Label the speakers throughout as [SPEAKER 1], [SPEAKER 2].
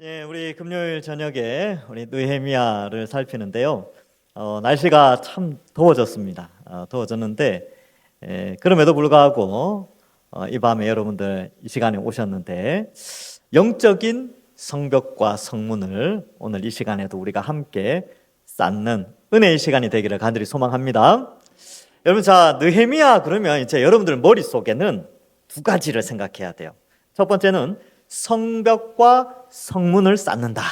[SPEAKER 1] 예, 우리 금요일 저녁에 우리 느헤미야를 살피는데요. 날씨가 참 더워졌습니다. 더워졌는데 그럼에도 불구하고 이 밤에 여러분들 이 시간에 오셨는데 영적인 성벽과 성문을 오늘 이 시간에도 우리가 함께 쌓는 은혜의 시간이 되기를 간절히 소망합니다. 여러분, 자, 느헤미야 그러면 이제 여러분들 머릿속에는 두 가지를 생각해야 돼요. 첫 번째는 성벽과 성문을 쌓는다.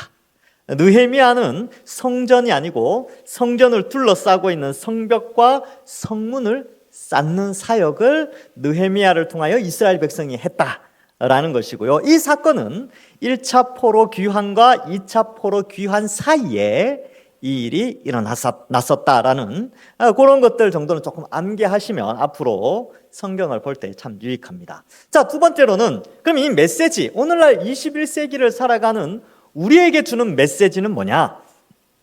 [SPEAKER 1] 느헤미야는 성전이 아니고 성전을 둘러싸고 있는 성벽과 성문을 쌓는 사역을 느헤미야를 통하여 이스라엘 백성이 했다라는 것이고요. 이 사건은 1차 포로 귀환과 2차 포로 귀환 사이에 이 일이 일어났었다라는 그런 것들 정도는 조금 암기하시면 앞으로 성경을 볼 때 참 유익합니다. 자, 두 번째로는 그럼 이 메시지, 오늘날 21세기를 살아가는 우리에게 주는 메시지는 뭐냐?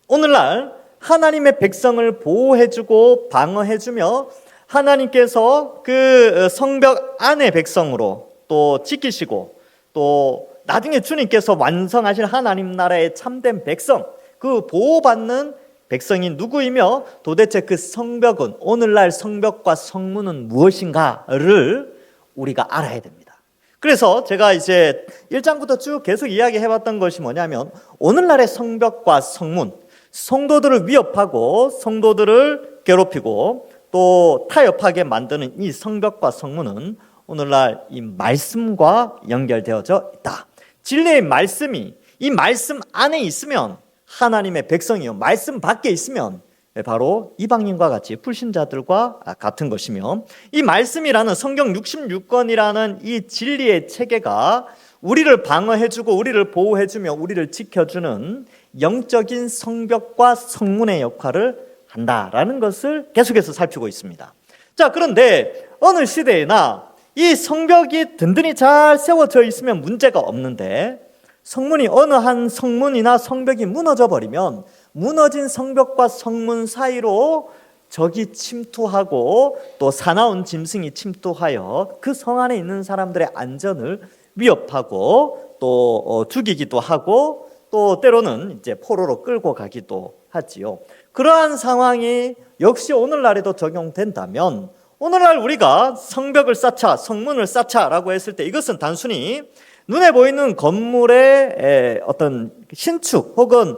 [SPEAKER 1] 오늘날 하나님의 백성을 보호해주고 방어해주며 하나님께서 그 성벽 안의 백성으로 또 지키시고 또 나중에 주님께서 완성하실 하나님 나라의 참된 백성, 그 보호받는 백성이 누구이며 도대체 그 성벽은, 오늘날 성벽과 성문은 무엇인가를 우리가 알아야 됩니다. 그래서 제가 이제 1장부터 쭉 계속 이야기해봤던 것이 뭐냐면, 오늘날의 성벽과 성문, 성도들을 위협하고 성도들을 괴롭히고 또 타협하게 만드는 이 성벽과 성문은 오늘날 이 말씀과 연결되어져 있다. 진리의 말씀이 이 말씀 안에 있으면 하나님의 백성이요, 말씀 밖에 있으면 바로 이방인과 같이 불신자들과 같은 것이며, 이 말씀이라는 성경 66권이라는 이 진리의 체계가 우리를 방어해주고 우리를 보호해주며 우리를 지켜주는 영적인 성벽과 성문의 역할을 한다라는 것을 계속해서 살피고 있습니다. 자, 그런데 어느 시대에나 이 성벽이 든든히 잘 세워져 있으면 문제가 없는데, 성문이 어느 한 성문이나 성벽이 무너져 버리면 무너진 성벽과 성문 사이로 적이 침투하고 또 사나운 짐승이 침투하여 그 성 안에 있는 사람들의 안전을 위협하고 또 죽이기도 하고 또 때로는 이제 포로로 끌고 가기도 하지요. 그러한 상황이 역시 오늘날에도 적용된다면, 오늘날 우리가 성벽을 쌓자, 성문을 쌓자라고 했을 때 이것은 단순히 눈에 보이는 건물의 어떤 신축 혹은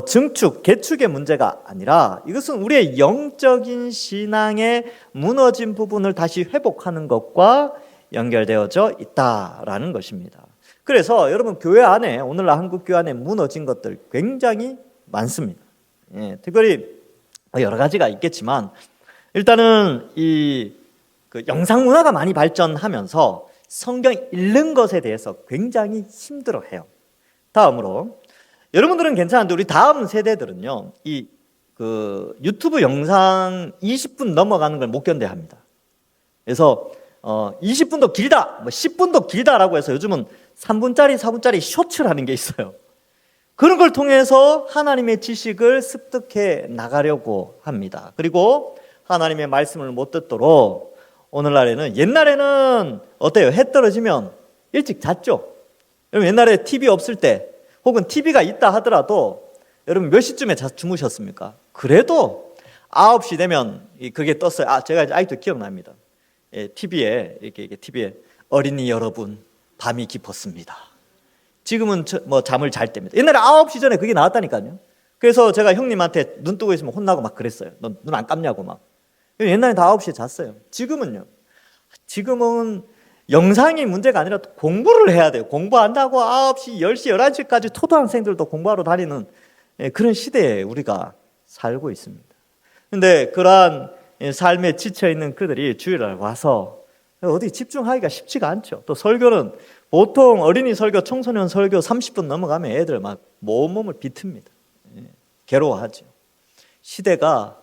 [SPEAKER 1] 증축, 개축의 문제가 아니라 이것은 우리의 영적인 신앙의 무너진 부분을 다시 회복하는 것과 연결되어져 있다라는 것입니다. 그래서 여러분, 교회 안에, 오늘날 한국 교회 안에 무너진 것들 굉장히 많습니다. 특별히 여러 가지가 있겠지만 일단은 그 영상 문화가 많이 발전하면서 성경 읽는 것에 대해서 굉장히 힘들어해요. 다음으로, 여러분들은 괜찮은데 우리 다음 세대들은요, 그 유튜브 영상 20분 넘어가는 걸 못 견뎌합니다. 그래서 20분도 길다, 10분도 길다라고 해서 요즘은 3분짜리, 4분짜리 쇼츠라는 게 있어요. 그런 걸 통해서 하나님의 지식을 습득해 나가려고 합니다. 그리고 하나님의 말씀을 못 듣도록 오늘날에는, 옛날에는 어때요? 해 떨어지면 일찍 잤죠? 여러분, 옛날에 TV 없을 때 혹은 TV가 있다 하더라도 여러분 몇 시쯤에 주무셨습니까? 그래도 9시 되면 그게 떴어요. 제가 아직도 기억납니다. TV에 TV에 어린이 여러분, 밤이 깊었습니다. 지금은 잠을 잘 때입니다. 옛날에 9시 전에 그게 나왔다니까요. 그래서 제가 형님한테 눈 뜨고 있으면 혼나고 막 그랬어요. 너 눈 안 감냐고 막. 옛날에 다 9시에 잤어요. 지금은 영상이 문제가 아니라 공부를 해야 돼요. 공부한다고 9시, 10시, 11시까지 초등학생들도 공부하러 다니는 그런 시대에 우리가 살고 있습니다. 그런데 그러한 삶에 지쳐있는 그들이 주일날 와서 어디 집중하기가 쉽지가 않죠. 또 설교는 보통 어린이 설교, 청소년 설교 30분 넘어가면 애들 막 몸을 비틉니다. 괴로워하죠. 시대가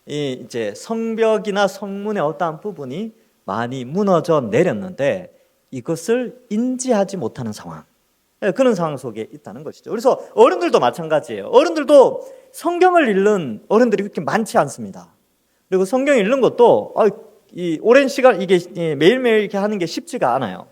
[SPEAKER 1] 이제 성벽이나 성문의 어떠한 부분이 많이 무너져 내렸는데 이것을 인지하지 못하는 상황, 그런 상황 속에 있다는 것이죠. 그래서 어른들도 마찬가지예요. 어른들도 성경을 읽는 어른들이 그렇게 많지 않습니다. 그리고 성경 읽는 것도 이 오랜 시간 이게 매일매일 이렇게 하는 게 쉽지가 않아요.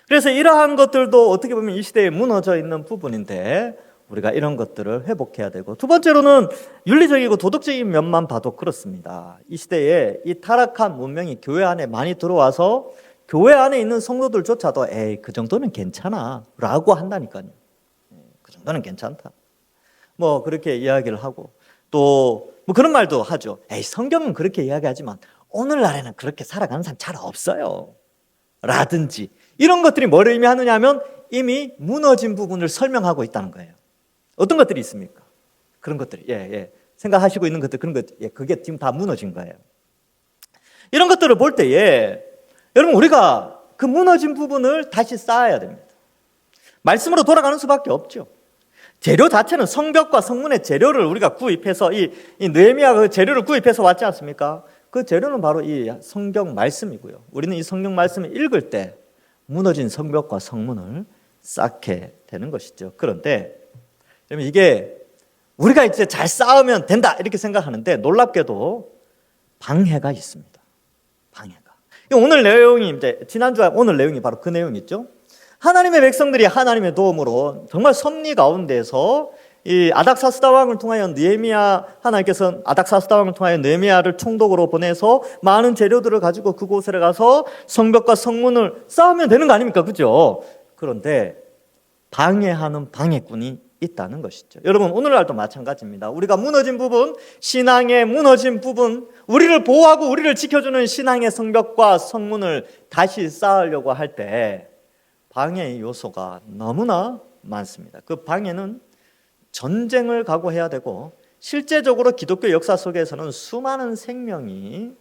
[SPEAKER 1] 그래서 이러한 것들도 어떻게 보면 이 시대에 무너져 있는 부분인데 우리가 이런 것들을 회복해야 되고, 두 번째로는 윤리적이고 도덕적인 면만 봐도 그렇습니다. 이 시대에 이 타락한 문명이 교회 안에 많이 들어와서 교회 안에 있는 성도들조차도 에이 그 정도는 괜찮아 라고 한다니까요. 그 정도는 괜찮다 뭐 그렇게 이야기를 하고, 또 뭐 그런 말도 하죠. 에이 성경은 그렇게 이야기하지만 오늘날에는 그렇게 살아가는 사람 잘 없어요 라든지, 이런 것들이 뭐를 의미하느냐 하면 이미 무너진 부분을 설명하고 있다는 거예요. 어떤 것들이 있습니까? 그런 것들이 생각하시고 있는 것들, 그런 것, 그게 지금 다 무너진 거예요. 이런 것들을 볼 때에 여러분 우리가 그 무너진 부분을 다시 쌓아야 됩니다. 말씀으로 돌아가는 수밖에 없죠. 재료 자체는 성벽과 성문의 재료를 우리가 구입해서 이 느헤미야가 그 재료를 구입해서 왔지 않습니까? 그 재료는 바로 이 성경 말씀이고요. 우리는 이 성경 말씀을 읽을 때 무너진 성벽과 성문을 쌓게 되는 것이죠. 그런데 이게 우리가 이제 잘 쌓으면 된다 이렇게 생각하는데 놀랍게도 방해가 있습니다. 방해가. 오늘 내용이 이제 지난주에 오늘 내용이 바로 그 내용이죠. 하나님의 백성들이 하나님의 도움으로 정말 섭리 가운데서 이 아닥사스다 왕을 통하여 하나님께서 아닥사스다 왕을 통하여 느헤미야를 총독으로 보내서 많은 재료들을 가지고 그곳에 가서 성벽과 성문을 쌓으면 되는 거 아닙니까? 그죠? 그런데 방해하는 방해꾼이 있다는 것이죠. 여러분 오늘날도 마찬가지입니다. 우리가 무너진 부분, 신앙의 무너진 부분, 우리를 보호하고 우리를 지켜주는 신앙의 성벽과 성문을 다시 쌓으려고 할 때 방해의 요소가 너무나 많습니다. 그 방해는 전쟁을 각오해야 되고, 실제적으로 기독교 역사 속에서는 수많은 생명이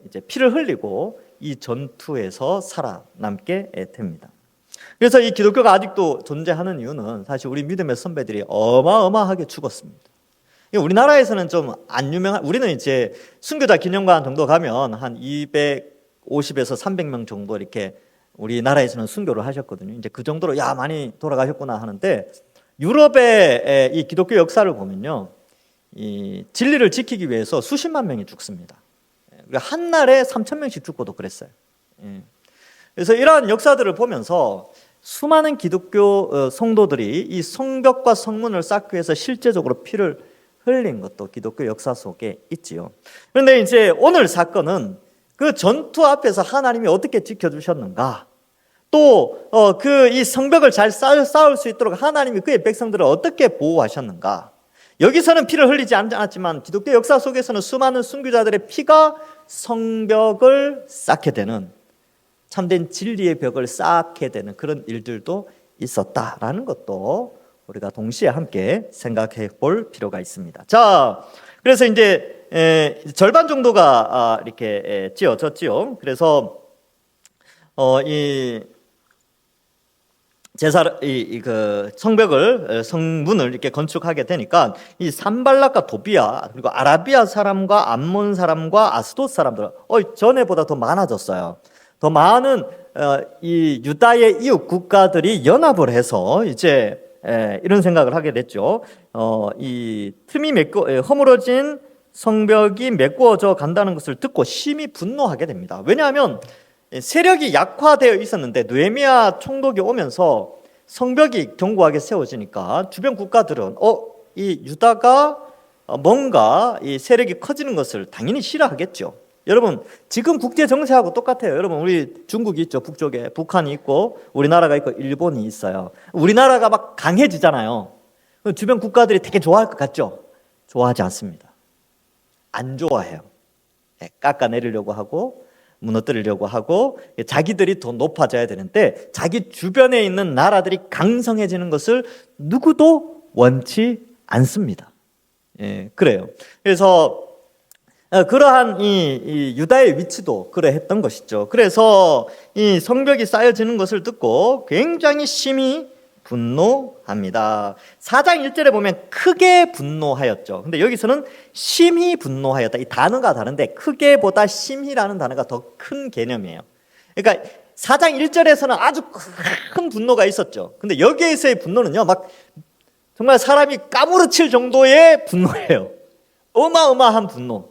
[SPEAKER 1] 이제 피를 흘리고 이 전투에서 살아남게 됩니다. 그래서 이 기독교가 아직도 존재하는 이유는 사실 우리 믿음의 선배들이 어마어마하게 죽었습니다. 우리나라에서는 좀 안 유명한, 우리는 이제 순교자 기념관 정도 가면 한 250에서 300명 정도 이렇게 우리나라에서는 순교를 하셨거든요. 이제 그 정도로 많이 돌아가셨구나 하는데, 유럽의 이 기독교 역사를 보면요, 이 진리를 지키기 위해서 수십만 명이 죽습니다. 한 날에 3,000명씩 죽고도 그랬어요. 그래서 이러한 역사들을 보면서 수많은 기독교 성도들이 이 성벽과 성문을 쌓기 위해서 실제적으로 피를 흘린 것도 기독교 역사 속에 있지요. 그런데 이제 오늘 사건은 그 전투 앞에서 하나님이 어떻게 지켜주셨는가, 또 그 이 성벽을 잘 쌓을 수 있도록 하나님이 그의 백성들을 어떻게 보호하셨는가. 여기서는 피를 흘리지 않았지만 기독교 역사 속에서는 수많은 순교자들의 피가 성벽을 쌓게 되는, 참된 진리의 벽을 쌓게 되는 그런 일들도 있었다라는 것도 우리가 동시에 함께 생각해 볼 필요가 있습니다. 자, 그래서 이제 절반 정도가 이렇게 지어졌지요. 그래서 이 그 성벽을, 성문을 이렇게 건축하게 되니까 이 산발락과 도비아, 그리고 아라비아 사람과 암몬 사람과 아스돗 사람들 전에보다 더 많아졌어요. 더 많은 이 유다의 이웃 국가들이 연합을 해서 이제 이런 생각을 하게 됐죠. 이 틈이 허물어진 성벽이 메꾸어져 간다는 것을 듣고 심히 분노하게 됩니다. 왜냐하면 세력이 약화되어 있었는데 느헤미야 총독이 오면서 성벽이 견고하게 세워지니까 주변 국가들은 이 유다가 뭔가 이 세력이 커지는 것을 당연히 싫어하겠죠. 여러분 지금 국제 정세하고 똑같아요. 여러분 우리 중국이 있죠. 북쪽에 북한이 있고 우리나라가 있고 일본이 있어요. 우리나라가 막 강해지잖아요. 주변 국가들이 되게 좋아할 것 같죠? 좋아하지 않습니다. 안 좋아해요. 깎아내리려고 하고 무너뜨리려고 하고, 자기들이 더 높아져야 되는데 자기 주변에 있는 나라들이 강성해지는 것을 누구도 원치 않습니다. 그래요. 그래서 그러한 이 유다의 위치도 그러했던 것이죠. 그래서 이 성벽이 쌓여지는 것을 듣고 굉장히 심히 분노합니다. 4장 1절에 보면 크게 분노하였죠. 근데 여기서는 심히 분노하였다. 이 단어가 다른데 크게보다 심히라는 단어가 더 큰 개념이에요. 그러니까 4장 1절에서는 아주 큰 분노가 있었죠. 근데 여기에서의 분노는요, 막 정말 사람이 까무러칠 정도의 분노예요. 어마어마한 분노.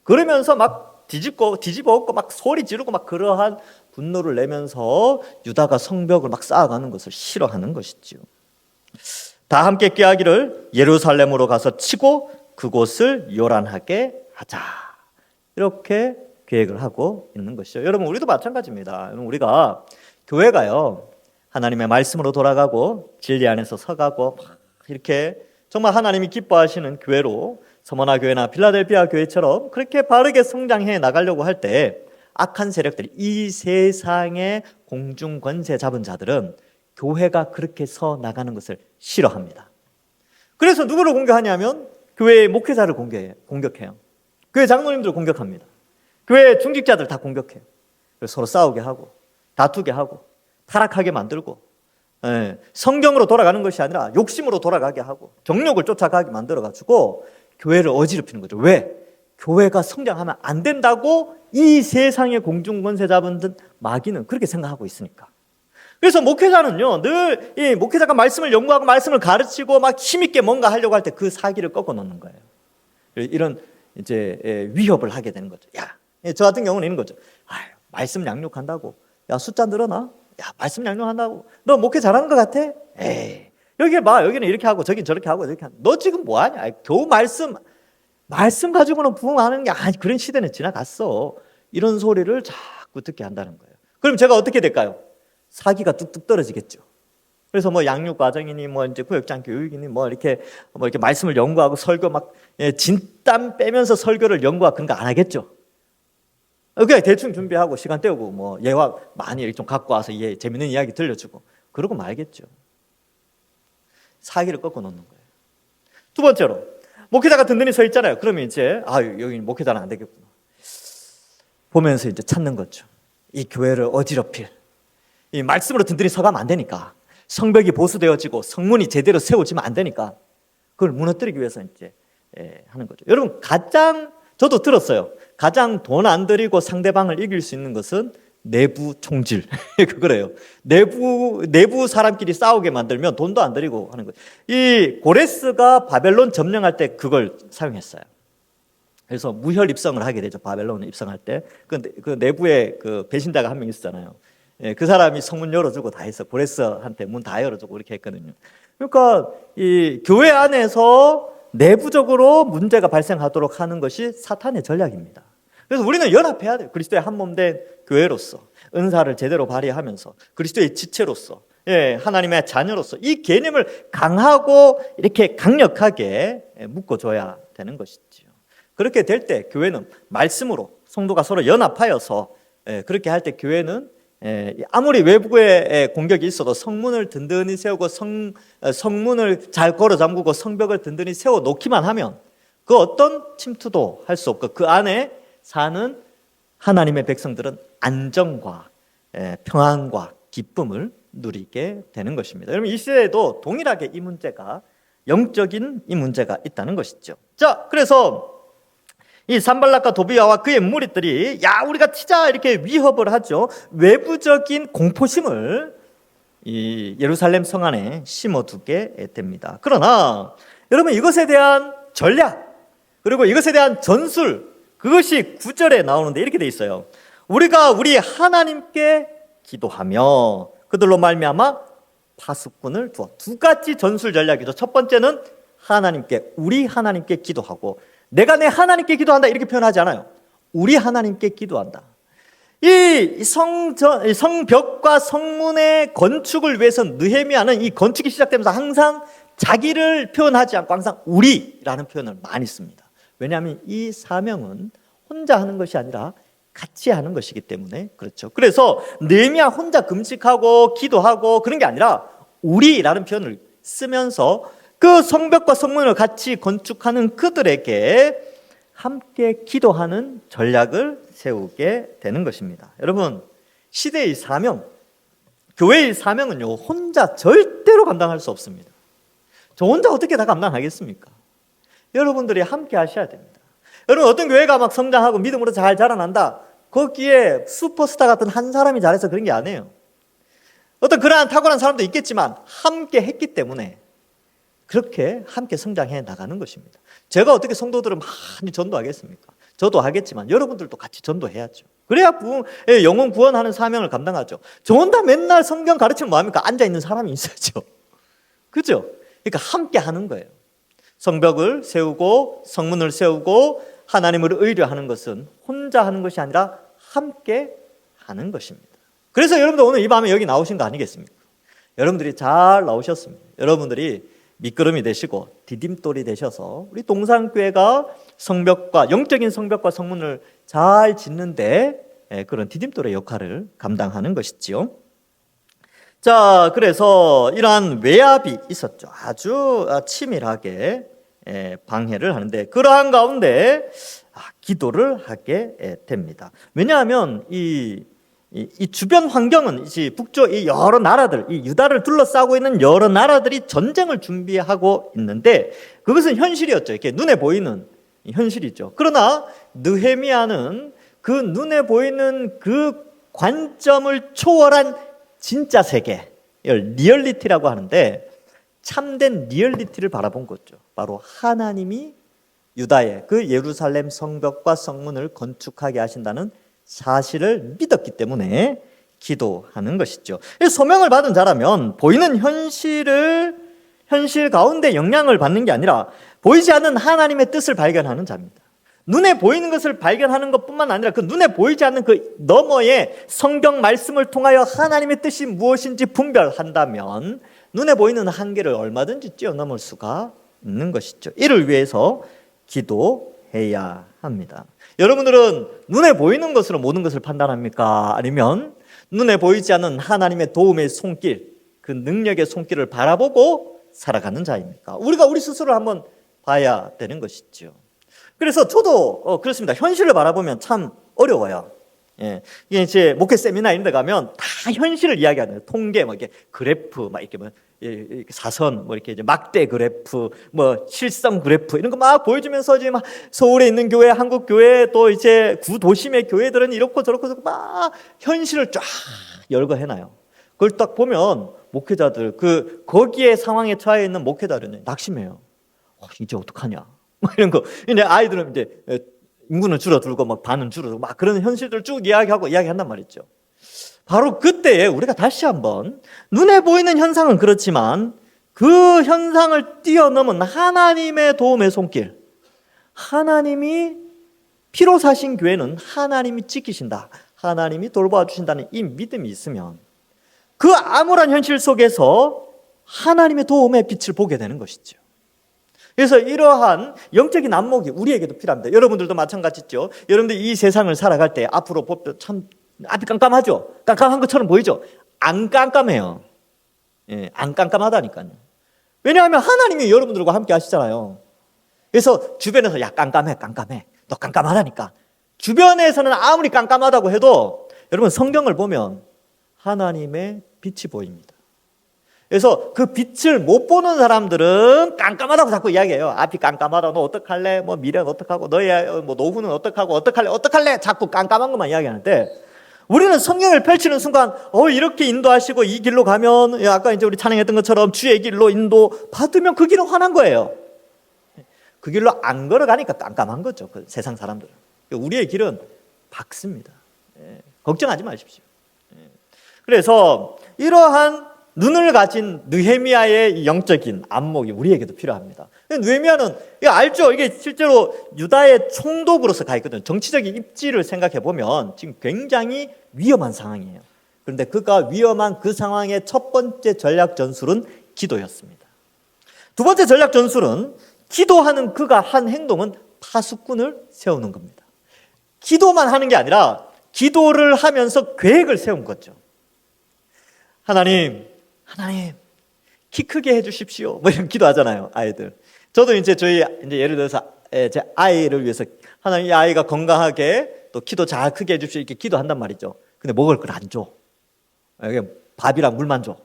[SPEAKER 1] 그러면서 막 뒤집어 엎고 막 소리 지르고 막 그러한 분노를 내면서 유다가 성벽을 막 쌓아가는 것을 싫어하는 것이지요. 다 함께 꾀하기를 예루살렘으로 가서 치고 그곳을 요란하게 하자. 이렇게 계획을 하고 있는 것이죠. 여러분, 우리도 마찬가지입니다. 여러분, 우리가 교회가요, 하나님의 말씀으로 돌아가고 진리 안에서 서가고 막 이렇게 정말 하나님이 기뻐하시는 교회로 서머나 교회나 필라델피아 교회처럼 그렇게 바르게 성장해 나가려고 할 때 악한 세력들이, 이 세상의 공중 권세 잡은 자들은 교회가 그렇게 서 나가는 것을 싫어합니다. 그래서 누구를 공격하냐면 교회의 목회자를 공격해요. 교회 장로님들을 공격합니다. 교회 중직자들 다 공격해요. 그래서 서로 싸우게 하고 다투게 하고 타락하게 만들고, 성경으로 돌아가는 것이 아니라 욕심으로 돌아가게 하고 정욕을 쫓아가게 만들어가지고 교회를 어지럽히는 거죠. 왜? 교회가 성장하면 안 된다고 이 세상의 공중권세 잡은 마귀는 그렇게 생각하고 있으니까. 그래서 목회자는요, 늘 이 목회자가 말씀을 연구하고 말씀을 가르치고 막 힘있게 뭔가 하려고 할 때 그 사기를 꺾어 놓는 거예요. 이런 이제 위협을 하게 되는 거죠. 야, 저 같은 경우는 이런 거죠. 말씀 양육한다고, 야, 숫자 늘어나? 야, 말씀 양육한다고, 너 목회 잘하는 것 같아? 에이, 여기 봐, 여기는 이렇게 하고 저긴 저렇게 하고 저렇게 하고, 너 지금 뭐하냐? 겨우 말씀 가지고는 부흥하는 게 그런 시대는 지나갔어. 이런 소리를 자꾸 듣게 한다는 거예요. 그럼 제가 어떻게 될까요? 사기가 뚝뚝 떨어지겠죠. 그래서 뭐 양육 과정이니 뭐 이제 구역장 교육이니 뭐 이렇게 말씀을 연구하고 설교 막 진땀 빼면서 설교를 연구하고 그런 거 안 하겠죠. 그냥 대충 준비하고 시간 때우고 뭐 예화 많이 좀 갖고 와서 재밌는 이야기 들려주고 그러고 말겠죠. 사기를 꺾어 놓는 거예요. 두 번째로, 목회자가 든든히 서 있잖아요. 그러면 이제 여기 목회자는 안 되겠구나 보면서 이제 찾는 거죠. 이 교회를 어지럽힐, 이 말씀으로 든든히 서가면 안 되니까, 성벽이 보수되어지고 성문이 제대로 세워지면 안 되니까 그걸 무너뜨리기 위해서 이제 하는 거죠. 여러분, 저도 들었어요. 가장 돈 안 들이고 상대방을 이길 수 있는 것은 내부 총질. 그거래요. 내부 사람끼리 싸우게 만들면 돈도 안 들이고 하는 거예요. 이 고레스가 바벨론 점령할 때 그걸 사용했어요. 그래서 무혈 입성을 하게 되죠. 바벨론에 입성할 때. 그 내부에 그 배신자가 한 명 있었잖아요. 그 사람이 성문 열어주고 다 했어. 고레스한테 문 다 열어주고 이렇게 했거든요. 그러니까 이 교회 안에서 내부적으로 문제가 발생하도록 하는 것이 사탄의 전략입니다. 그래서 우리는 연합해야 돼요. 그리스도의 한 몸 된 교회로서 은사를 제대로 발휘하면서 그리스도의 지체로서, 하나님의 자녀로서 이 개념을 강하고 이렇게 강력하게 묶어줘야 되는 것이지요. 그렇게 될 때 교회는 말씀으로 성도가 서로 연합하여서 그렇게 할 때 교회는 아무리 외부의 공격이 있어도 성문을 든든히 세우고 성문을 잘 걸어 잠그고 성벽을 든든히 세워 놓기만 하면 그 어떤 침투도 할 수 없고 그 안에 사는 하나님의 백성들은 안정과 평안과 기쁨을 누리게 되는 것입니다. 여러분, 이 시대에도 동일하게 이 문제가, 영적인 이 문제가 있다는 것이죠. 자, 그래서 이 산발락과 도비아와 그의 무리들이 우리가 치자 이렇게 위협을 하죠. 외부적인 공포심을 이 예루살렘 성 안에 심어두게 됩니다. 그러나 여러분, 이것에 대한 전략 그리고 이것에 대한 전술, 그것이 9절에 나오는데 이렇게 돼 있어요. 우리가 우리 하나님께 기도하며 그들로 말미암아 파수꾼을 두어. 두 가지 전술 전략이죠. 첫 번째는 우리 하나님께 기도하고, 내가 내 하나님께 기도한다 이렇게 표현하지 않아요. 우리 하나님께 기도한다. 이 성벽과 성문의 건축을 위해서 느헤미야는 이 건축이 시작되면서 항상 자기를 표현하지 않고 항상 우리라는 표현을 많이 씁니다. 왜냐하면 이 사명은 혼자 하는 것이 아니라 같이 하는 것이기 때문에 그렇죠. 그래서 느헤미야 혼자 금식하고 기도하고 그런 게 아니라 우리라는 표현을 쓰면서 그 성벽과 성문을 같이 건축하는 그들에게 함께 기도하는 전략을 세우게 되는 것입니다. 여러분, 시대의 사명, 교회의 사명은요, 혼자 절대로 감당할 수 없습니다. 저 혼자 어떻게 다 감당하겠습니까? 여러분들이 함께 하셔야 됩니다. 여러분, 어떤 교회가 막 성장하고 믿음으로 잘 자라난다, 거기에 슈퍼스타 같은 한 사람이 잘해서 그런 게 아니에요. 어떤 그러한 탁월한 사람도 있겠지만 함께 했기 때문에 그렇게 함께 성장해 나가는 것입니다. 제가 어떻게 성도들을 많이 전도하겠습니까? 저도 하겠지만 여러분들도 같이 전도해야죠. 그래야 영혼 구원하는 사명을 감당하죠. 저 혼자 맨날 성경 가르치면 뭐합니까? 앉아있는 사람이 있어야죠. 그죠? 그러니까 함께 하는 거예요. 성벽을 세우고 성문을 세우고 하나님을 의뢰하는 것은 혼자 하는 것이 아니라 함께 하는 것입니다. 그래서 여러분들 오늘 이 밤에 여기 나오신 거 아니겠습니까? 여러분들이 잘 나오셨습니다. 여러분들이 미끄럼이 되시고 디딤돌이 되셔서 우리 동산교회가 성벽과 영적인 성벽과 성문을 잘 짓는데 그런 디딤돌의 역할을 감당하는 것이지요. 자, 그래서 이러한 외압이 있었죠. 아주 치밀하게 방해를 하는데 그러한 가운데 기도를 하게 됩니다. 왜냐하면 이 주변 환경은 북쪽 이 여러 나라들, 이 유다를 둘러싸고 있는 여러 나라들이 전쟁을 준비하고 있는데 그것은 현실이었죠. 이렇게 눈에 보이는 현실이죠. 그러나 느헤미야는 그 눈에 보이는 그 관점을 초월한 진짜 세계, 리얼리티라고 하는데 참된 리얼리티를 바라본 거죠. 바로 하나님이 유다의 그 예루살렘 성벽과 성문을 건축하게 하신다는 사실을 믿었기 때문에 기도하는 것이죠. 소명을 받은 자라면 보이는 현실 가운데 영향을 받는 게 아니라 보이지 않는 하나님의 뜻을 발견하는 자입니다. 눈에 보이는 것을 발견하는 것뿐만 아니라 그 눈에 보이지 않는 그 너머의 성경 말씀을 통하여 하나님의 뜻이 무엇인지 분별한다면 눈에 보이는 한계를 얼마든지 뛰어넘을 수가 있는 것이죠. 이를 위해서 기도해야 합니다. 여러분들은 눈에 보이는 것으로 모든 것을 판단합니까? 아니면 눈에 보이지 않는 하나님의 도움의 손길, 그 능력의 손길을 바라보고 살아가는 자입니까? 우리가 우리 스스로를 한번 봐야 되는 것이죠. 그래서 저도 그렇습니다. 현실을 바라보면 참 어려워요. 예. 이게 이제 목회 세미나 이런 데 가면 다 현실을 이야기하는 통계, 뭐 이렇게 그래프, 막 이렇게 이렇게 사선, 뭐 이렇게 이제 막대 그래프, 뭐 실성 그래프 이런 거 막 보여주면서 이제 막 서울에 있는 교회, 한국 교회 또 이제 구도심의 교회들은 이렇고 저렇고 막 현실을 쫙 열거 해놔요. 그걸 딱 보면 목회자들 거기에 상황에 처해 있는 목회자들은 낙심해요. 이제 어떡하냐? 뭐 이런 거. 이제 아이들은 이제 인구는 줄어들고 막 반은 줄어들고 막 그런 현실들 쭉 이야기한단 말이죠. 바로 그때에 우리가 다시 한번 눈에 보이는 현상은 그렇지만 그 현상을 뛰어넘은 하나님의 도움의 손길, 하나님이 피로 사신 교회는 하나님이 지키신다, 하나님이 돌봐 주신다는 이 믿음이 있으면 그 암울한 현실 속에서 하나님의 도움의 빛을 보게 되는 것이죠. 그래서 이러한 영적인 안목이 우리에게도 필요합니다. 여러분들도 마찬가지죠. 여러분들 이 세상을 살아갈 때 앞으로 참 앞이 깜깜하죠. 깜깜한 것처럼 보이죠. 안 깜깜해요. 예, 안 깜깜하다니까요. 왜냐하면 하나님이 여러분들과 함께 하시잖아요. 그래서 주변에서 야 깜깜해 너 깜깜하다니까. 주변에서는 아무리 깜깜하다고 해도 여러분 성경을 보면 하나님의 빛이 보입니다. 그래서 그 빛을 못 보는 사람들은 깜깜하다고 자꾸 이야기해요. 앞이 깜깜하다. 너 어떡할래? 뭐 미래는 어떡하고 너의 뭐 노후는 어떡하고 어떡할래? 자꾸 깜깜한 것만 이야기하는데 우리는 성경을 펼치는 순간 이렇게 인도하시고 이 길로 가면 아까 이제 우리 찬양했던 것처럼 주의 길로 인도 받으면 그 길은 환한 거예요. 그 길로 안 걸어가니까 깜깜한 거죠. 그 세상 사람들은. 우리의 길은 밝습니다. 걱정하지 마십시오. 그래서 이러한 눈을 가진 느헤미야의 영적인 안목이 우리에게도 필요합니다. 느헤미야는 알죠? 이게 실제로 유다의 총독으로서 가 있거든요. 정치적인 입지를 생각해 보면 지금 굉장히 위험한 상황이에요. 그런데 그가 위험한 그 상황의 첫 번째 전략 전술은 기도였습니다. 두 번째 전략 전술은 기도하는 그가 한 행동은 파수꾼을 세우는 겁니다. 기도만 하는 게 아니라 기도를 하면서 계획을 세운 거죠. 하나님 키 크게 해주십시오. 뭐 이런 기도하잖아요, 아이들. 저도 이제 예를 들어서 제 아이를 위해서 하나님 이 아이가 건강하게 또 키도 잘 크게 해주십시오 이렇게 기도한단 말이죠. 근데 먹을 걸 안 줘. 밥이랑 물만 줘.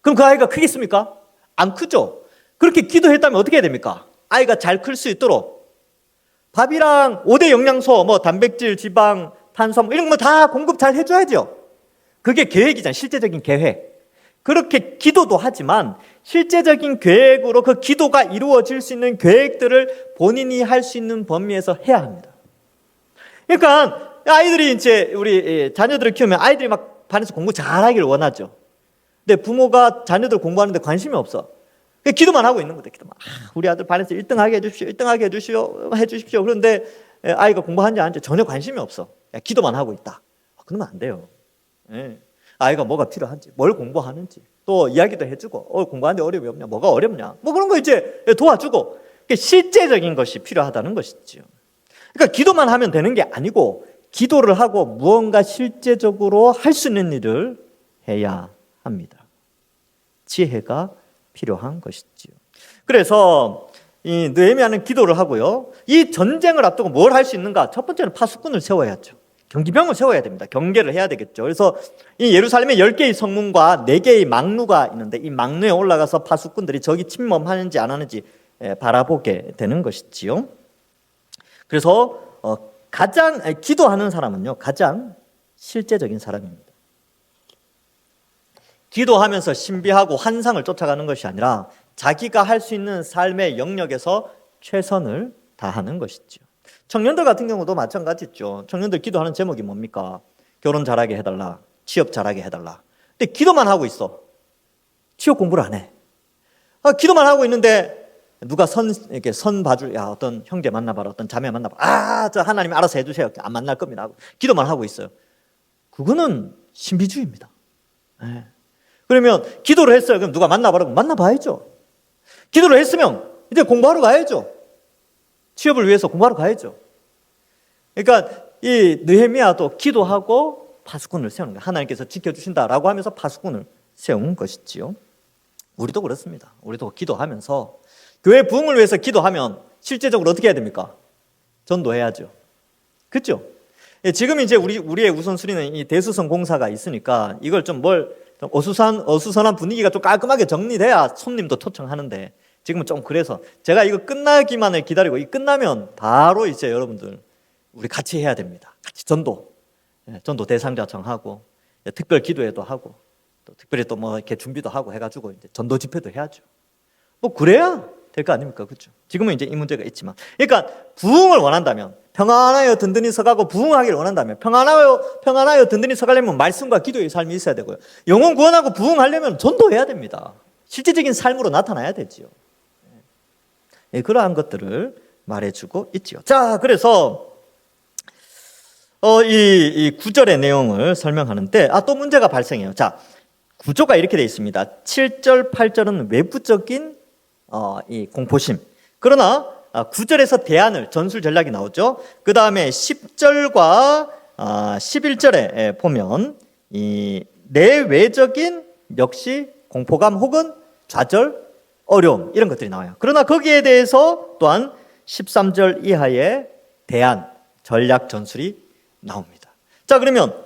[SPEAKER 1] 그럼 그 아이가 크겠습니까? 안 크죠. 그렇게 기도했다면 어떻게 해야 됩니까? 아이가 잘 클 수 있도록 밥이랑 5대 영양소, 뭐 단백질, 지방, 탄수화물 이런 거 다 공급 잘 해줘야죠. 그게 계획이잖아요. 실제적인 계획. 그렇게 기도도 하지만 실제적인 계획으로 그 기도가 이루어질 수 있는 계획들을 본인이 할 수 있는 범위에서 해야 합니다. 그러니까 아이들이 이제 우리 자녀들을 키우면 아이들이 막 반에서 공부 잘하기를 원하죠. 근데 부모가 자녀들 공부하는데 관심이 없어. 기도만 하고 있는 거죠. 기도만. 우리 아들 반에서 1등하게 해주십시오. 1등하게 해주십시오. 그런데 아이가 공부하는지 안 하는지 전혀 관심이 없어. 기도만 하고 있다. 그러면 안 돼요. 아이가 뭐가 필요한지, 뭘 공부하는지, 또 이야기도 해주고, 공부하는데 어려움이 없냐, 뭐가 어렵냐, 뭐 그런 거 이제 도와주고, 실제적인 것이 필요하다는 것이죠. 그러니까 기도만 하면 되는 게 아니고, 기도를 하고 무언가 실제적으로 할 수 있는 일을 해야 합니다. 지혜가 필요한 것이지요. 그래서 이 느헤미야는 기도를 하고요. 이 전쟁을 앞두고 뭘 할 수 있는가? 첫 번째는 파수꾼을 세워야죠. 경비병을 세워야 됩니다. 경계를 해야 되겠죠. 그래서 이 예루살렘에 10개의 성문과 4개의 망루가 있는데 이 망루에 올라가서 파수꾼들이 적이 침범하는지 안 하는지 바라보게 되는 것이지요. 그래서 가장 기도하는 사람은요, 가장 실제적인 사람입니다. 기도하면서 신비하고 환상을 쫓아가는 것이 아니라 자기가 할 수 있는 삶의 영역에서 최선을 다하는 것이죠. 청년들 같은 경우도 마찬가지죠. 청년들 기도하는 제목이 뭡니까? 결혼 잘하게 해달라, 취업 잘하게 해달라. 근데 기도만 하고 있어. 취업 공부를 안 해. 기도만 하고 있는데 누가 이렇게 선 봐줄, 어떤 형제 만나봐라, 어떤 자매 만나봐라. 저 하나님 알아서 해주세요. 안 만날 겁니다 하고 기도만 하고 있어요. 그거는 신비주의입니다. 네. 그러면 기도를 했어요. 그럼 누가 만나봐라고 만나봐야죠. 기도를 했으면 이제 공부하러 가야죠. 취업을 위해서 공부하러 가야죠. 그러니까 이 느헤미야도 기도하고 파수꾼을 세우는 거예요. 하나님께서 지켜주신다라고 하면서 파수꾼을 세운 것이지요. 우리도 그렇습니다. 우리도 기도하면서 교회 부흥을 위해서 기도하면 실제적으로 어떻게 해야 됩니까? 전도해야죠. 그렇죠? 지금 이제 우리의 우선순위는 이 대수성 공사가 있으니까 이걸 좀 어수선한 분위기가 좀 깔끔하게 정리돼야 손님도 초청하는데 지금은 좀 그래서 제가 이거 끝나기만을 기다리고 이 끝나면 바로 이제 여러분들 우리 같이 해야 됩니다. 같이 전도 대상자 정하고 특별 기도회도 하고 또 특별히 또 뭐 이렇게 준비도 하고 해가지고 이제 전도 집회도 해야죠. 뭐 그래야 될 거 아닙니까, 그렇죠? 지금은 이제 이 문제가 있지만, 그러니까 부흥을 원한다면 평안하여 든든히 서가고 부흥하기를 원한다면 평안하여 든든히 서가려면 말씀과 기도의 삶이 있어야 되고요. 영혼 구원하고 부흥하려면 전도해야 됩니다. 실제적인 삶으로 나타나야 되지요. 그러한 것들을 말해주고 있지요. 자, 그래서 이 9절의 내용을 설명하는데 또 문제가 발생해요. 자, 구조가 이렇게 되어 있습니다. 7절, 8절은 외부적인 이 공포심. 그러나 9절에서 대안을 전술 전략이 나오죠. 그 다음에 10절과 11절에 보면 이 내외적인 역시 공포감 혹은 좌절, 어려움 이런 것들이 나와요. 그러나 거기에 대해서 또한 13절 이하의 대안, 전략 전술이 나옵니다. 자, 그러면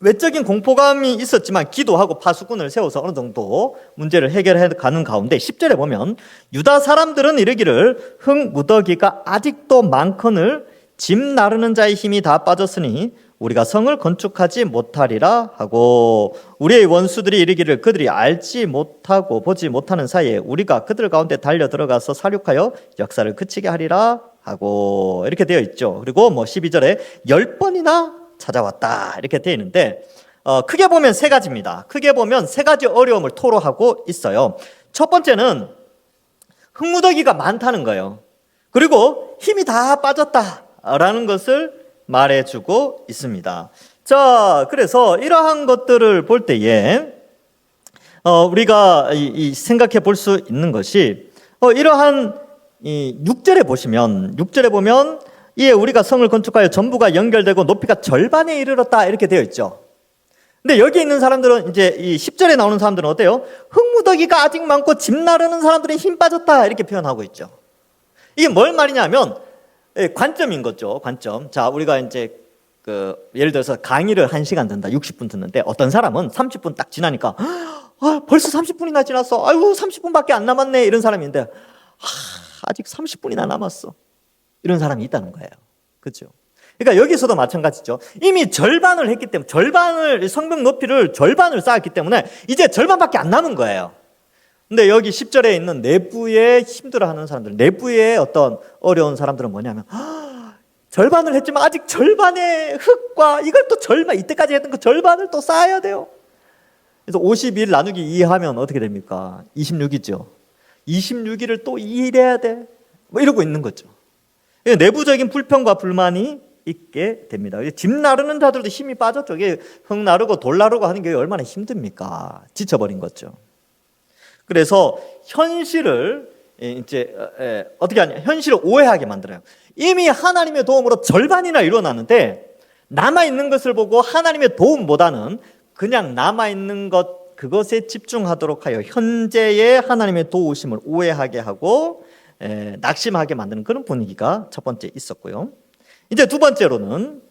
[SPEAKER 1] 외적인 공포감이 있었지만 기도하고 파수꾼을 세워서 어느 정도 문제를 해결해 가는 가운데 10절에 보면 유다 사람들은 이르기를 흙 무더기가 아직도 많거늘 짐 나르는 자의 힘이 다 빠졌으니 우리가 성을 건축하지 못하리라 하고 우리의 원수들이 이르기를 그들이 알지 못하고 보지 못하는 사이에 우리가 그들 가운데 달려 들어가서 사륙하여 역사를 그치게 하리라 하고 이렇게 되어 있죠. 그리고 12절에 10번이나 찾아왔다 이렇게 되어 있는데 크게 보면 세 가지입니다. 크게 보면 세 가지 어려움을 토로하고 있어요. 첫 번째는 흙무더기가 많다는 거예요. 그리고 힘이 다 빠졌다라는 것을 말해주고 있습니다. 자, 그래서 이러한 것들을 볼 때에 우리가 생각해 볼 수 있는 것이 이러한 6절에 보면 이에 우리가 성을 건축하여 전부가 연결되고 높이가 절반에 이르렀다 이렇게 되어 있죠. 근데 여기 있는 사람들은 이제 이 10절에 나오는 사람들은 어때요? 흙무더기가 아직 많고 짐 나르는 사람들이 힘 빠졌다 이렇게 표현하고 있죠. 이게 뭘 말이냐면 관점인 거죠. 관점. 자, 우리가 이제 예를 들어서 강의를 1시간 듣는다. 60분 듣는데 어떤 사람은 30분 딱 지나니까 벌써 30분이나 지났어. 아이고 30분밖에 안 남았네. 이런 사람인데 아직 30분이나 남았어. 이런 사람이 있다는 거예요. 그렇죠? 그러니까 여기서도 마찬가지죠. 이미 절반을 했기 때문에 성벽 높이를 절반을 쌓았기 때문에 이제 절반밖에 안 남은 거예요. 근데 여기 10절에 있는 내부에 힘들어하는 사람들, 내부에 어떤 어려운 사람들은 뭐냐면 절반을 했지만 아직 절반의 흙과 이걸 또 절반, 이때까지 했던 그 절반을 또 쌓아야 돼요. 그래서 51 나누기 2 하면 어떻게 됩니까? 26이죠. 26일을 또 일해야 돼. 뭐 이러고 있는 거죠. 내부적인 불평과 불만이 있게 됩니다. 집 나르는 자들도 힘이 빠졌죠. 흙 나르고 돌 나르고 하는 게 얼마나 힘듭니까? 지쳐버린 거죠. 그래서 현실을 이제 어떻게 하냐? 현실을 오해하게 만들어요. 이미 하나님의 도움으로 절반이나 일어나는데 남아 있는 것을 보고 하나님의 도움보다는 그냥 남아 있는 것 그것에 집중하도록 하여 현재의 하나님의 도우심을 오해하게 하고 낙심하게 만드는 그런 분위기가 첫 번째 있었고요. 이제 두 번째로는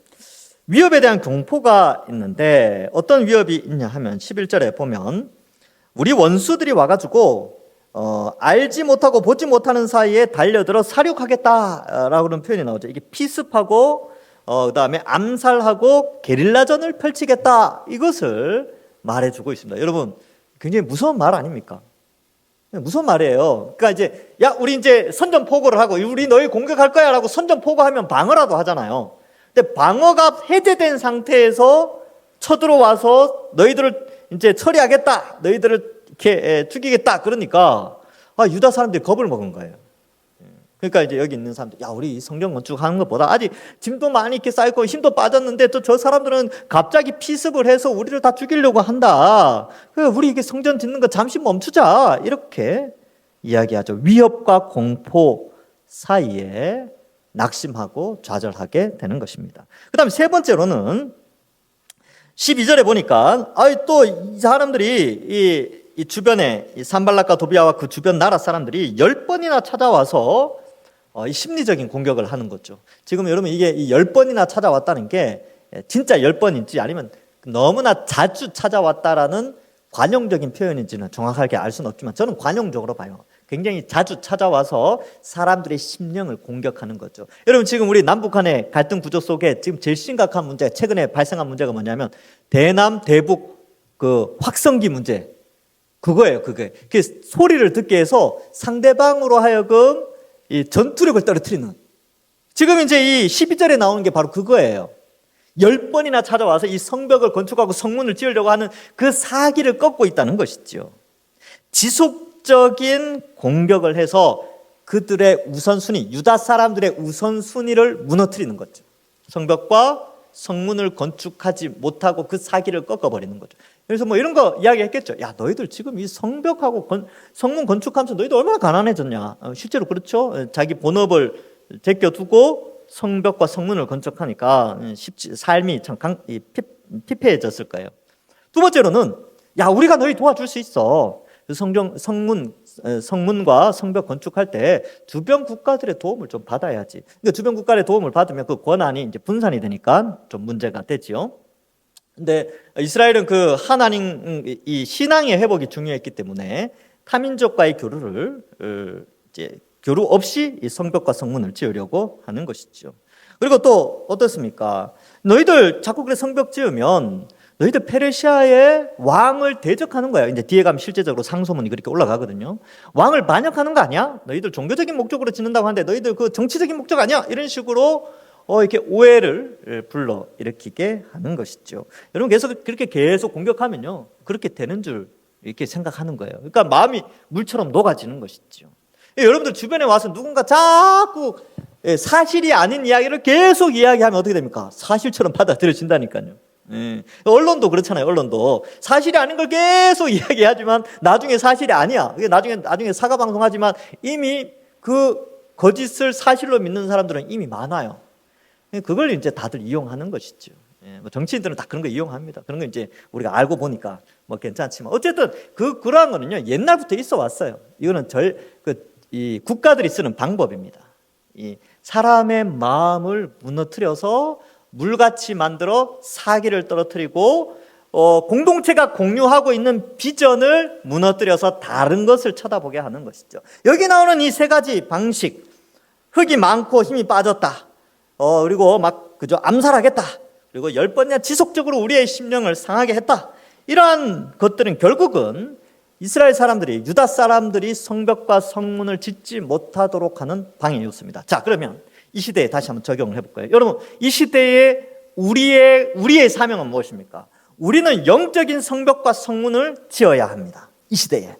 [SPEAKER 1] 위협에 대한 공포가 있는데 어떤 위협이 있냐 하면 11절에 보면 우리 원수들이 와가지고 알지 못하고 보지 못하는 사이에 달려들어 사륙하겠다라고 하는 표현이 나오죠. 이게 피습하고 그다음에 암살하고 게릴라전을 펼치겠다 이것을 말해주고 있습니다. 여러분 굉장히 무서운 말 아닙니까? 무슨 말이에요? 그러니까 이제 야 우리 이제 선전포고를 하고 우리 너희 공격할 거야라고 선전포고하면 방어라도 하잖아요. 근데 방어가 해제된 상태에서 쳐들어와서 너희들을 이제 처리하겠다, 너희들을 이렇게 죽이겠다 그러니까 유다 사람들이 겁을 먹은 거예요. 그러니까 이제 여기 있는 사람들, 야 우리 성경 건축하는 것보다 아직 짐도 많이 이렇게 쌓이고 힘도 빠졌는데 또 저 사람들은 갑자기 피습을 해서 우리를 다 죽이려고 한다. 우리 이게 성전 짓는 거 잠시 멈추자 이렇게 이야기하죠. 위협과 공포 사이에 낙심하고 좌절하게 되는 것입니다. 그 다음에 세 번째로는 12절에 보니까 또 이 사람들이 이 주변에 이 산발락과 도비아와 그 주변 나라 사람들이 10번이나 찾아와서 이 심리적인 공격을 하는 거죠. 지금 여러분 이게 이 10번이나 찾아왔다는 게 진짜 10번인지 아니면 너무나 자주 찾아왔다라는 관용적인 표현인지는 정확하게 알 수는 없지만 저는 관용적으로 봐요. 굉장히 자주 찾아와서 사람들의 심령을 공격하는 거죠. 여러분 지금 우리 남북 간의 갈등 구조 속에 지금 제일 심각한 문제, 최근에 발생한 문제가 뭐냐면 대남 대북 그 확성기 문제. 그거예요, 그게. 그 소리를 듣게 해서 상대방으로 하여금 이 전투력을 떨어뜨리는. 지금 이제 이 12절에 나오는 게 바로 그거예요. 10번이나 찾아와서 이 성벽을 건축하고 성문을 지으려고 하는 그 사기를 꺾고 있다는 것이죠. 지속적인 공격을 해서 그들의 우선순위, 유다 사람들의 우선순위를 무너뜨리는 거죠. 성벽과 성문을 건축하지 못하고 그 사기를 꺾어버리는 거죠. 그래서 뭐 이런 거 이야기했겠죠. 야 너희들 지금 이 성벽하고 성문 건축하면서 너희들 얼마나 가난해졌냐. 실제로 그렇죠. 자기 본업을 제껴두고 성벽과 성문을 건축하니까 삶이 참 피폐해졌을 거예요. 두 번째로는 야 우리가 너희 도와줄 수 있어. 성문과 성벽 건축할 때 주변 국가들의 도움을 좀 받아야지. 그러니까 주변 국가의 도움을 받으면 그 권한이 이제 분산이 되니까 좀 문제가 되지요. 근데 이스라엘은 그 하나님 이 신앙의 회복이 중요했기 때문에 타민족과의 교류를 이제 교류 없이 이 성벽과 성문을 지으려고 하는 것이죠. 그리고 또 어떻습니까? 너희들 자꾸 그래 성벽 지으면 너희들 페르시아의 왕을 대적하는 거야. 이제 뒤에 가면 실제적으로 상소문이 그렇게 올라가거든요. 왕을 반역하는 거 아니야? 너희들 종교적인 목적으로 짓는다고 하는데 너희들 그 정치적인 목적 아니야? 이런 식으로 이렇게 오해를 불러 일으키게 하는 것이죠. 여러분 그렇게 계속 공격하면요, 그렇게 되는 줄 이렇게 생각하는 거예요. 그러니까 마음이 물처럼 녹아지는 것이죠. 여러분들 주변에 와서 누군가 자꾸 사실이 아닌 이야기를 계속 이야기하면 어떻게 됩니까? 사실처럼 받아들여진다니까요. 언론도 그렇잖아요. 언론도 사실이 아닌 걸 계속 이야기하지만 나중에 사실이 아니야. 나중에 사과 방송하지만 이미 그 거짓을 사실로 믿는 사람들은 이미 많아요. 그걸 이제 다들 이용하는 것이죠. 뭐 정치인들은 다 그런 거 이용합니다. 그런 거 이제 우리가 알고 보니까 뭐 괜찮지만 어쨌든 그러한 거는요 옛날부터 있어 왔어요. 이거는 이 국가들이 쓰는 방법입니다. 이 사람의 마음을 무너뜨려서 물같이 만들어 사기를 떨어뜨리고 공동체가 공유하고 있는 비전을 무너뜨려서 다른 것을 쳐다보게 하는 것이죠. 여기 나오는 이 세 가지 방식, 흙이 많고 힘이 빠졌다. 그리고 막 그저 암살하겠다. 그리고 10번이나 지속적으로 우리의 심령을 상하게 했다. 이러한 것들은 결국은 이스라엘 사람들이, 유다 사람들이 성벽과 성문을 짓지 못하도록 하는 방해였습니다. 자, 그러면 이 시대에 다시 한번 적용을 해볼 거예요. 여러분, 이 시대에 우리의 사명은 무엇입니까? 우리는 영적인 성벽과 성문을 지어야 합니다. 이 시대에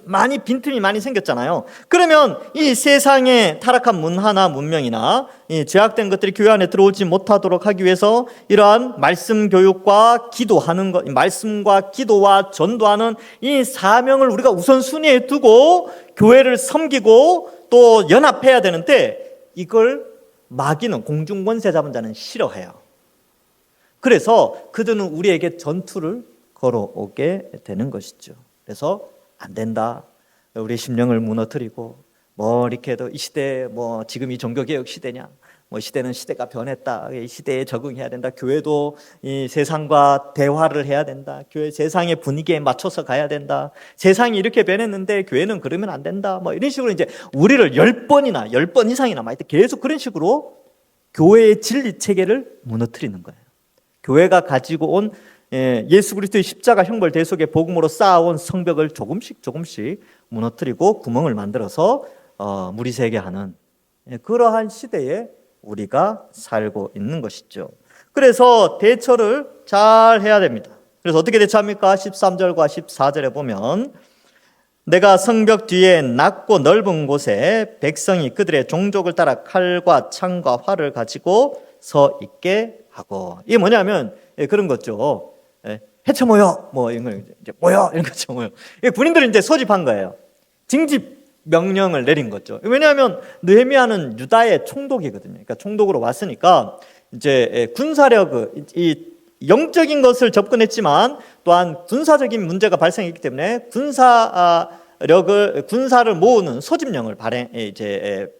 [SPEAKER 1] 많이 빈틈이 많이 생겼잖아요. 그러면 이 세상의 타락한 문화나 문명이나 이 죄악된 것들이 교회 안에 들어오지 못하도록 하기 위해서 이러한 말씀 교육과 기도하는 것, 말씀과 기도와 전도하는 이 사명을 우리가 우선순위에 두고 교회를 섬기고 또 연합해야 되는데, 이걸 마귀는, 공중권세 잡은 자는 싫어해요. 그래서 그들은 우리에게 전투를 걸어오게 되는 것이죠. 그래서 안 된다, 우리 심령을 무너뜨리고 이렇게 해도 이 시대에 지금 이 종교개혁 시대냐, 시대는 시대가 변했다, 이 시대에 적응해야 된다, 교회도 이 세상과 대화를 해야 된다, 교회 세상의 분위기에 맞춰서 가야 된다, 세상이 이렇게 변했는데 교회는 그러면 안 된다, 이런 식으로 이제 우리를 10번 이상이나 계속 그런 식으로 교회의 진리 체계를 무너뜨리는 거예요. 교회가 가지고 온 예수 그리스도의 십자가 형벌 대속의 복음으로 쌓아온 성벽을 조금씩 무너뜨리고 구멍을 만들어서 무리세게 하는 그러한 시대에 우리가 살고 있는 것이죠. 그래서 대처를 잘 해야 됩니다. 그래서 어떻게 대처합니까? 13절과 14절에 보면, 내가 성벽 뒤에 낮고 넓은 곳에 백성이 그들의 종족을 따라 칼과 창과 활을 가지고 서 있게 하고. 이게 뭐냐면 그런 거죠. 해쳐 모여, 이런 걸 이제 모여, 이런 거죠. 모여. 군인들이 이제 소집한 거예요. 징집 명령을 내린 거죠. 왜냐하면 느헤미야는 유다의 총독이거든요. 그러니까 총독으로 왔으니까 이제 군사력, 이 영적인 것을 접근했지만 또한 군사적인 문제가 발생했기 때문에 군사를 모으는 소집령을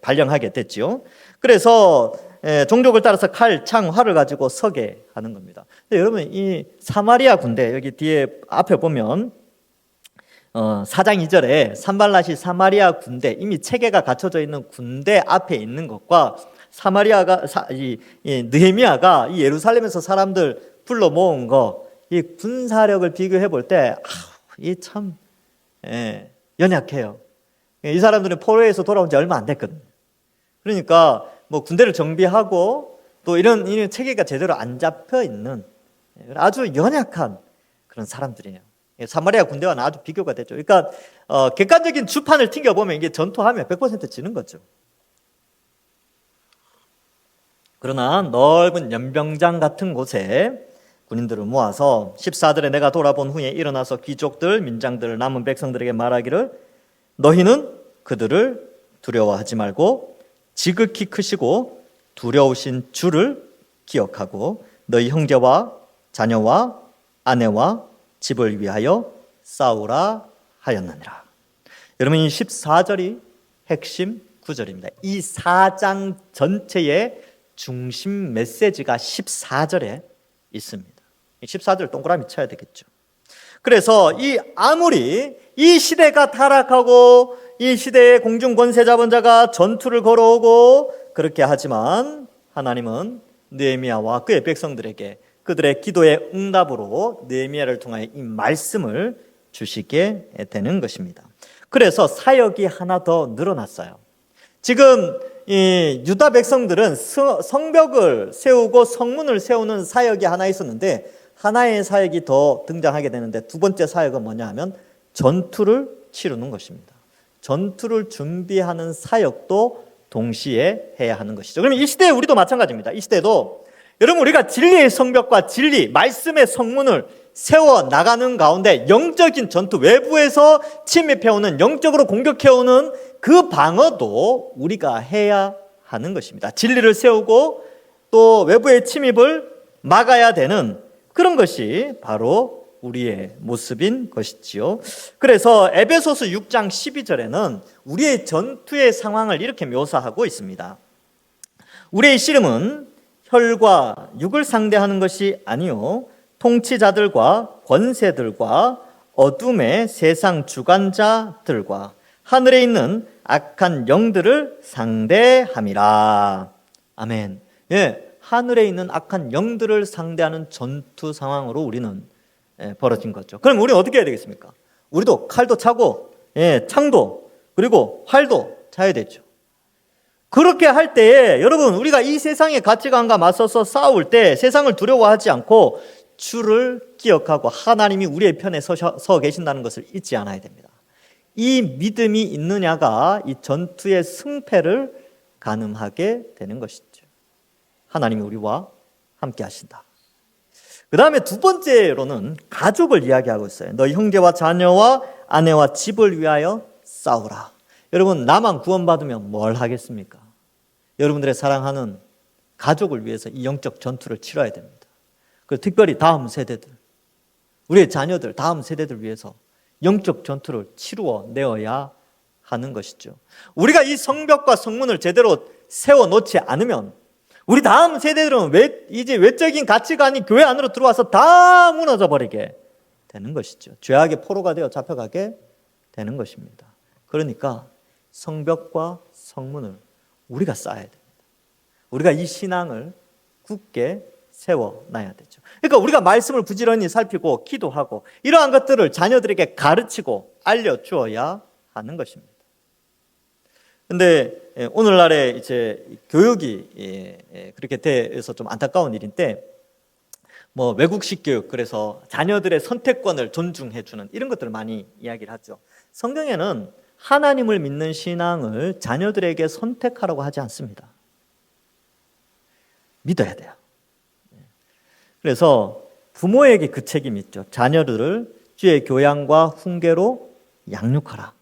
[SPEAKER 1] 발령하게 됐죠. 그래서 종족을 따라서 칼, 창, 활을 가지고 서게 하는 겁니다. 근데 여러분, 이 사마리아 군대, 여기 뒤에 앞에 보면 4장 2절에 산발랏이 사마리아 군대, 이미 체계가 갖춰져 있는 군대 앞에 있는 것과 느헤미야가 이 예루살렘에서 사람들 불러 모은 거, 이 군사력을 비교해 볼 때 이 참 연약해요. 이 사람들은 포로에서 돌아온 지 얼마 안 됐거든요. 그러니까 군대를 정비하고 또 이런 체계가 제대로 안 잡혀 있는 아주 연약한 그런 사람들이에요. 사마리아 군대와는 아주 비교가 되죠. 그러니까 객관적인 주판을 튕겨보면 이게 전투하면 100% 지는 거죠. 그러나 넓은 연병장 같은 곳에 군인들을 모아서 14절에 내가 돌아본 후에 일어나서 귀족들, 민장들, 남은 백성들에게 말하기를, 너희는 그들을 두려워하지 말고 지극히 크시고 두려우신 주를 기억하고 너희 형제와 자녀와 아내와 집을 위하여 싸우라 하였느니라. 여러분, 이 14절이 핵심 구절입니다. 이 4장 전체의 중심 메시지가 14절에 있습니다. 14절 동그라미 쳐야 되겠죠. 그래서 아무리 이 시대가 타락하고 이 시대의 공중 권세 잡은 자가 전투를 걸어오고 그렇게 하지만, 하나님은 느헤미야와 그의 백성들에게 그들의 기도의 응답으로 느헤미야를 통하여 이 말씀을 주시게 되는 것입니다. 그래서 사역이 하나 더 늘어났어요. 지금 이 유다 백성들은 성벽을 세우고 성문을 세우는 사역이 하나 있었는데, 하나의 사역이 더 등장하게 되는데, 두 번째 사역은 뭐냐 하면 전투를 치르는 것입니다. 전투를 준비하는 사역도 동시에 해야 하는 것이죠. 그러면 이 시대에 우리도 마찬가지입니다. 이 시대도 여러분, 우리가 진리의 성벽과 진리, 말씀의 성문을 세워 나가는 가운데 영적인 전투, 외부에서 침입해오는, 영적으로 공격해오는 그 방어도 우리가 해야 하는 것입니다. 진리를 세우고 또 외부의 침입을 막아야 되는 그런 것이 바로 우리의 모습인 것이지요. 그래서 에베소서 6장 12절에는 우리의 전투의 상황을 이렇게 묘사하고 있습니다. 우리의 씨름은 혈과 육을 상대하는 것이 아니요 통치자들과 권세들과 어둠의 세상 주관자들과 하늘에 있는 악한 영들을 상대함이라. 아멘. 하늘에 있는 악한 영들을 상대하는 전투 상황으로 우리는 벌어진 거죠. 그럼 우리는 어떻게 해야 되겠습니까? 우리도 칼도 차고 창도 그리고 활도 차야 되죠. 그렇게 할 때에 여러분, 우리가 이 세상의 가치관과 맞서서 싸울 때 세상을 두려워하지 않고 주를 기억하고 하나님이 우리의 편에 서 계신다는 것을 잊지 않아야 됩니다. 이 믿음이 있느냐가 이 전투의 승패를 가늠하게 되는 것이죠. 하나님이 우리와 함께 하신다. 그 다음에 두 번째로는 가족을 이야기하고 있어요. 너희 형제와 자녀와 아내와 집을 위하여 싸우라. 여러분, 나만 구원받으면 뭘 하겠습니까? 여러분들의 사랑하는 가족을 위해서 이 영적 전투를 치러야 됩니다. 그리고 특별히 다음 세대들, 우리의 자녀들, 다음 세대들 위해서 영적 전투를 치루어 내어야 하는 것이죠. 우리가 이 성벽과 성문을 제대로 세워놓지 않으면 우리 다음 세대들은 이제 외적인 가치관이 교회 안으로 들어와서 다 무너져 버리게 되는 것이죠. 죄악의 포로가 되어 잡혀가게 되는 것입니다. 그러니까 성벽과 성문을 우리가 쌓아야 됩니다. 우리가 이 신앙을 굳게 세워놔야 되죠. 그러니까 우리가 말씀을 부지런히 살피고 기도하고 이러한 것들을 자녀들에게 가르치고 알려주어야 하는 것입니다. 근데 오늘날에 이제 교육이 그렇게 돼서 좀 안타까운 일인데, 뭐 외국식 교육, 그래서 자녀들의 선택권을 존중해주는 이런 것들을 많이 이야기를 하죠. 성경에는 하나님을 믿는 신앙을 자녀들에게 선택하라고 하지 않습니다. 믿어야 돼요. 그래서 부모에게 그 책임이 있죠. 자녀들을 주의 교양과 훈계로 양육하라.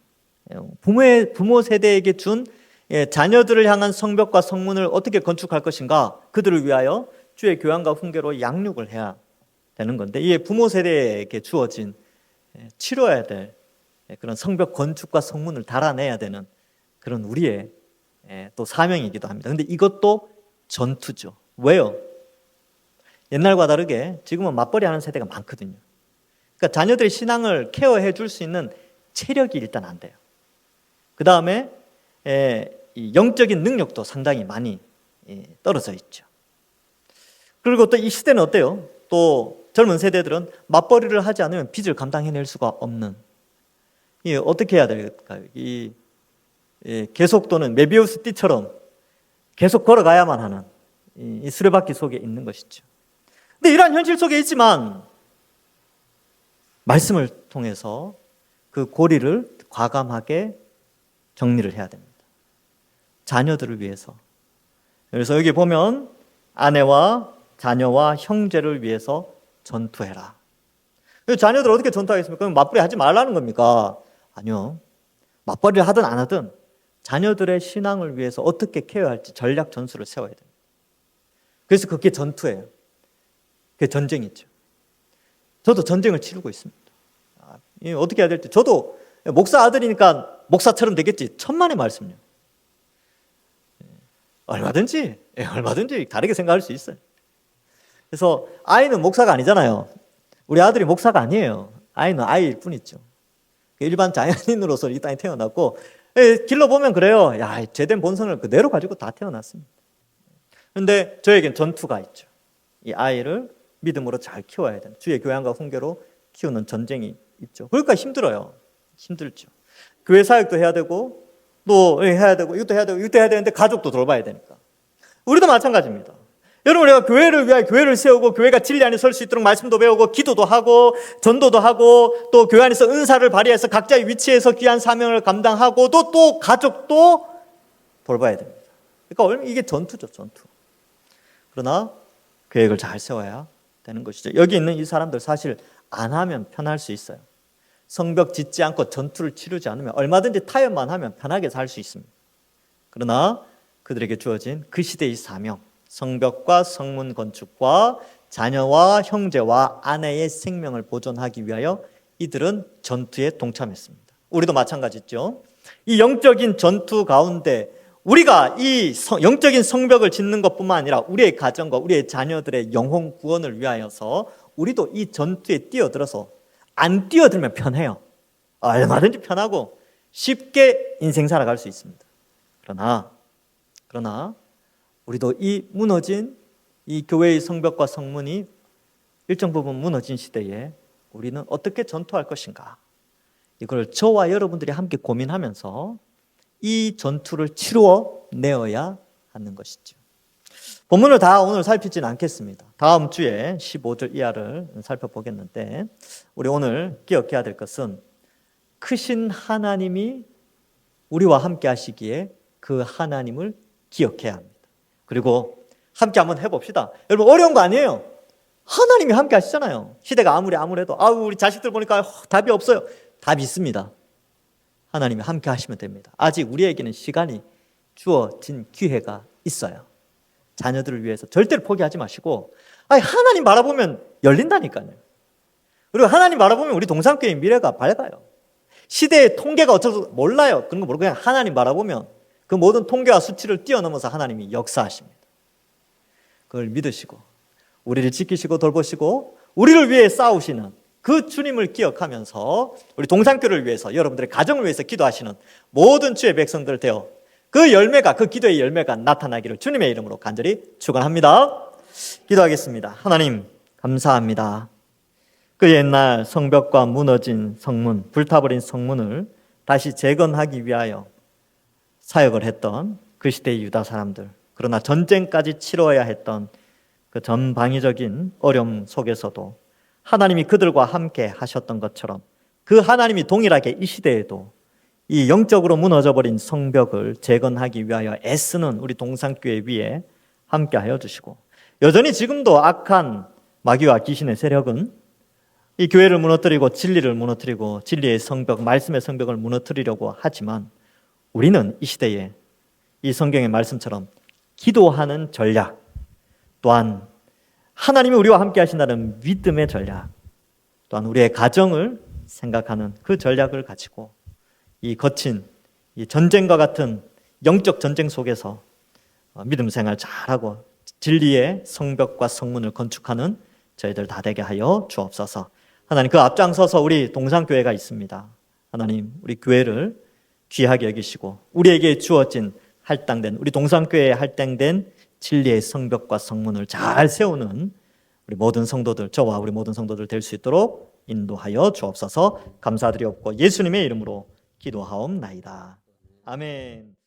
[SPEAKER 1] 부모 세대에게 준 자녀들을 향한 성벽과 성문을 어떻게 건축할 것인가, 그들을 위하여 주의 교양과 훈계로 양육을 해야 되는 건데, 이게 부모 세대에게 주어진 치러야 될 그런 성벽 건축과 성문을 달아내야 되는 그런 우리의 또 사명이기도 합니다. 그런데 이것도 전투죠. 왜요? 옛날과 다르게 지금은 맞벌이 하는 세대가 많거든요. 그러니까 자녀들의 신앙을 케어해 줄 수 있는 체력이 일단 안 돼요. 그 다음에 영적인 능력도 상당히 많이 떨어져 있죠. 그리고 또 이 시대는 어때요? 또 젊은 세대들은 맞벌이를 하지 않으면 빚을 감당해낼 수가 없는, 어떻게 해야 될까요? 계속 또는 메비우스 띠처럼 계속 걸어가야만 하는 이 수레바퀴 속에 있는 것이죠. 근데 이러한 현실 속에 있지만 말씀을 통해서 그 고리를 과감하게 정리를 해야 됩니다. 자녀들을 위해서. 그래서 여기 보면 아내와 자녀와 형제를 위해서 전투해라. 자녀들 어떻게 전투하겠습니까? 그럼 맞벌이 하지 말라는 겁니까? 아니요. 맞벌이를 하든 안 하든 자녀들의 신앙을 위해서 어떻게 케어할지 전략 전술을 세워야 됩니다. 그래서 그게 전투예요. 그게 전쟁이죠. 저도 전쟁을 치르고 있습니다. 어떻게 해야 될지. 저도 목사 아들이니까 목사처럼 되겠지. 천만의 말씀요. 얼마든지 다르게 생각할 수 있어요. 그래서 아이는 목사가 아니잖아요. 우리 아들이 목사가 아니에요. 아이는 아이일 뿐이죠. 일반 자연인으로서 이 땅에 태어났고, 길러보면 그래요. 야, 죄된 본성을 그대로 가지고 다 태어났습니다. 그런데 저에겐 전투가 있죠. 이 아이를 믿음으로 잘 키워야 돼요. 주의 교양과 훈계로 키우는 전쟁이 있죠. 그러니까 힘들어요. 힘들죠. 교회 사역도 해야 되고, 또 해야 되고, 이것도 해야 되고, 이것도 해야 되는데 가족도 돌봐야 되니까. 우리도 마찬가지입니다. 여러분, 우리가 교회를 위하여 교회를 세우고 교회가 진리 안에 설 수 있도록 말씀도 배우고 기도도 하고 전도도 하고 또 교회 안에서 은사를 발휘해서 각자의 위치에서 귀한 사명을 감당하고 또 가족도 돌봐야 됩니다. 그러니까 이게 전투죠, 전투. 그러나 계획을 잘 세워야 되는 것이죠. 여기 있는 이 사람들 사실 안 하면 편할 수 있어요. 성벽 짓지 않고 전투를 치르지 않으면 얼마든지 타협만 하면 편하게 살 수 있습니다. 그러나 그들에게 주어진 그 시대의 사명, 성벽과 성문 건축과 자녀와 형제와 아내의 생명을 보존하기 위하여 이들은 전투에 동참했습니다. 우리도 마찬가지죠. 이 영적인 전투 가운데 우리가 이 영적인 성벽을 짓는 것뿐만 아니라 우리의 가정과 우리의 자녀들의 영혼 구원을 위하여서 우리도 이 전투에 뛰어들어서, 안 뛰어들면 편해요. 얼마든지 편하고 쉽게 인생 살아갈 수 있습니다. 그러나 우리도 이 무너진 이 교회의 성벽과 성문이 일정 부분 무너진 시대에 우리는 어떻게 전투할 것인가, 이걸 저와 여러분들이 함께 고민하면서 이 전투를 치루어 내어야 하는 것이죠. 본문을 다 오늘 살피지는 않겠습니다. 다음 주에 15절 이하를 살펴보겠는데, 우리 오늘 기억해야 될 것은 크신 하나님이 우리와 함께 하시기에 그 하나님을 기억해야 합니다. 그리고 함께 한번 해봅시다. 여러분, 어려운 거 아니에요. 하나님이 함께 하시잖아요. 시대가 아무래도 우리 자식들 보니까 답이 없어요. 답이 있습니다. 하나님이 함께 하시면 됩니다. 아직 우리에게는 시간이 주어진 기회가 있어요. 자녀들을 위해서 절대로 포기하지 마시고, 하나님 바라보면 열린다니까요. 그리고 하나님 바라보면 우리 동산교회의 미래가 밝아요. 시대의 통계가 어쩌서 몰라요. 그런 거 모르고 그냥 하나님 바라보면 그 모든 통계와 수치를 뛰어넘어서 하나님이 역사하십니다. 그걸 믿으시고 우리를 지키시고 돌보시고 우리를 위해 싸우시는 그 주님을 기억하면서 우리 동산교회를 위해서, 여러분들의 가정을 위해서 기도하시는 모든 주의 백성들 되어 그 열매가, 그 기도의 열매가 나타나기를 주님의 이름으로 간절히 축원합니다. 기도하겠습니다. 하나님, 감사합니다. 그 옛날 성벽과 무너진 성문, 불타버린 성문을 다시 재건하기 위하여 사역을 했던 그 시대의 유다 사람들, 그러나 전쟁까지 치러야 했던 그 전방위적인 어려움 속에서도 하나님이 그들과 함께 하셨던 것처럼 그 하나님이 동일하게 이 시대에도 이 영적으로 무너져버린 성벽을 재건하기 위하여 애쓰는 우리 동산교회 위에 함께하여 주시고, 여전히 지금도 악한 마귀와 귀신의 세력은 이 교회를 무너뜨리고 진리를 무너뜨리고 진리의 성벽, 말씀의 성벽을 무너뜨리려고 하지만, 우리는 이 시대에 이 성경의 말씀처럼 기도하는 전략, 또한 하나님이 우리와 함께 하신다는 믿음의 전략, 또한 우리의 가정을 생각하는 그 전략을 가지고 이 거친 이 전쟁과 같은 영적 전쟁 속에서 믿음 생활 잘하고 진리의 성벽과 성문을 건축하는 저희들 다 되게 하여 주옵소서. 하나님, 그 앞장서서 우리 동산교회가 있습니다. 하나님, 우리 교회를 귀하게 여기시고 우리에게 주어진 할당된, 우리 동산교회에 할당된 진리의 성벽과 성문을 잘 세우는 우리 모든 성도들, 저와 우리 모든 성도들 될 수 있도록 인도하여 주옵소서. 감사드리옵고 예수님의 이름으로 기도하옵나이다. 아멘.